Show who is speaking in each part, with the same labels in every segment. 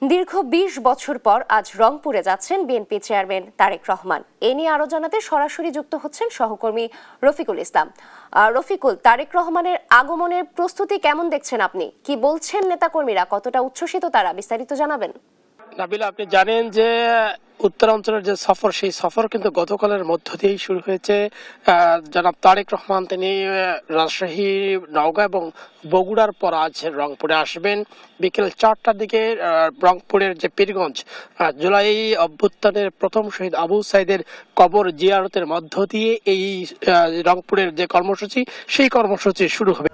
Speaker 1: দীর্ঘ ২০ বছর পর আজ রংপুরে যাচ্ছেন বিএনপি চেয়ারম্যান তারেক রহমান। এ নিয়ে আরো জানাতে সরাসরি যুক্ত হচ্ছেন সহকর্মী রফিকুল ইসলাম। রফিকুল, তারেক রহমানের আগমনের প্রস্তুতি কেমন দেখছেন আপনি? কি বলছেন নেতাকর্মীরা, কতটা উচ্ছ্বসিত তারা, বিস্তারিত জানাবেন।
Speaker 2: নাবিলা, আপনি জানেন যে উত্তরাঞ্চলের যে সফর, সেই সফর কিন্তু গতকালের মধ্য দিয়েই শুরু হয়েছে। জনাব তারেক রহমান তিনি রাজশাহী, নওগাঁ এবং বগুড়ার পর আজ রংপুরে আসবেন। বিকেল 4টার দিকে রংপুরের যে পীরগঞ্জ জুলাই অভ্যুত্থানের প্রথম শহীদ আবু সাইদের কবর জিয়ারতের মধ্য দিয়ে এই রংপুরের যে কর্মসূচি, সেই কর্মসূচি শুরু হবে।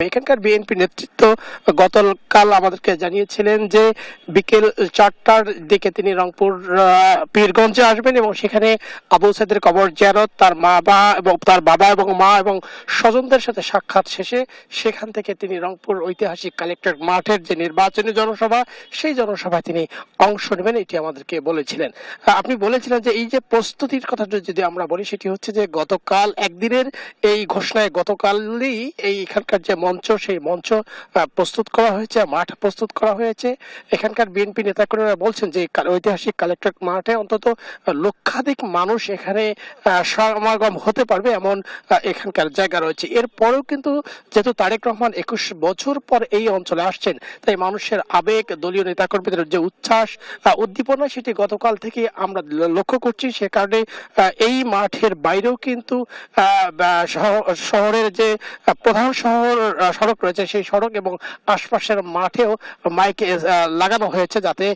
Speaker 2: এখানকার বিএনপি নেতৃত্ব গতকাল আমাদেরকে জানিয়েছিলেন যে বিকেল 4টার দিকে তিনি রংপুর পীরগঞ্জে আসবেন এবং সেখানে আবু সাইদের কবর জিয়ারত, তার বাবা এবং মা এবং স্বজনদের সাথে সাক্ষাৎ শেষে সেখান থেকে তিনি রংপুর ঐতিহাসিক কালেক্টরেট মাঠের যে নির্বাচনী জনসভা, সেই জনসভায় তিনি অংশ নেবেন, এটি আমাদেরকে বলেছিলেন। আপনি বলেছিলেন যে এই যে প্রস্তুতির কথাটা যদি আমরা বলি, সেটি হচ্ছে যে গতকাল একদিনের এই ঘোষণায় গতকালই এখানকার যে মঞ্চ, সেই মঞ্চ প্রস্তুত করা হয়েছে, মাঠ প্রস্তুত করা হয়েছে। এখানকার বিএনপি নেতাকর্মীরা বলছেন যে ঐতিহাসিক কালেক্টরেট মাঠে অন্তত লক্ষাধিক মানুষ এখানে সমাগম হতে পারবে এমন এখানকার জায়গা রয়েছে। এরপরেও কিন্তু যেহেতু তারেক রহমান 21 বছর পর এই অঞ্চলে আসছেন, তাই মানুষের আবেগ, দলীয় নেতাকর্মীদের যে উচ্ছ্বাস, উদ্দীপনা, সেটি গতকাল থেকে আমরা লক্ষ্য করছি। সে কারণে এই মাঠের বাইরেও কিন্তু শহরের যে প্রধান সড়ক রয়েছে, সেই সড়ক এবং আশপাশের মাঠেও মাইক লাগানো হয়েছে, যাতে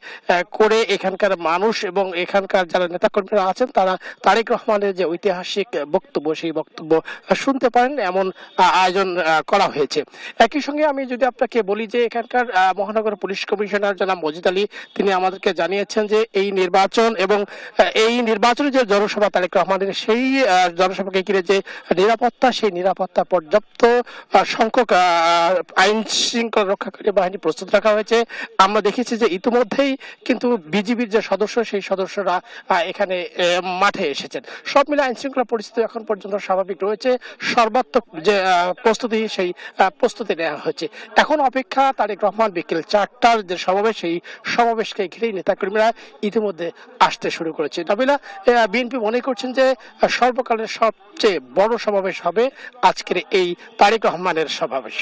Speaker 2: করে এখানকার মানুষ এবং এখানকার যারা নেতাকর্মীরা আছেন তারা তারেক রহমানের যে ঐতিহাসিক বক্তব্য, সেই বক্তব্য শুনতে পারেন, এমন আয়োজন করা হয়েছে। একই সঙ্গে আমি যদি আপনাকে বলি যে এখানকার মহানগর পুলিশ কমিশনার জনাব মজিদ আলী, তিনি আমাদেরকে জানিয়েছেন যে এই নির্বাচন এবং এই নির্বাচনের যে জনসভা তারেক রহমানের, সেই জনসভাকে ঘিরে যে নিরাপত্তা, সেই নিরাপত্তা পর্যাপ্ত সংখ্যক আইন শৃঙ্খলা রক্ষাকারী বাহিনী প্রস্তুত রাখা হয়েছে। আমরা দেখেছি যে ইতিমধ্যেই কিন্তু বিজিবির যে সদস্য, সেই সদস্যরা এখানে মাঠে এসেছেন। সব মিলে আইন শৃঙ্খলা পরিস্থিতি এখন পর্যন্ত স্বাভাবিক রয়েছে। সর্বাত্মক যে প্রস্তুতি, সেই প্রস্তুতি নেওয়া হয়েছে। এখন অপেক্ষা তারেক রহমান বিকেল 4টার যে সমাবেশ, সেই সমাবেশকে ঘিরেই নেতাকর্মীরা ইতিমধ্যে আসতে শুরু করেছে। নাবিলা, বিএনপি মনে করছেন যে সর্বকালের সবচেয়ে বড় সমাবেশ হবে আজকের এই তারেক রহমানের সমাবেশ।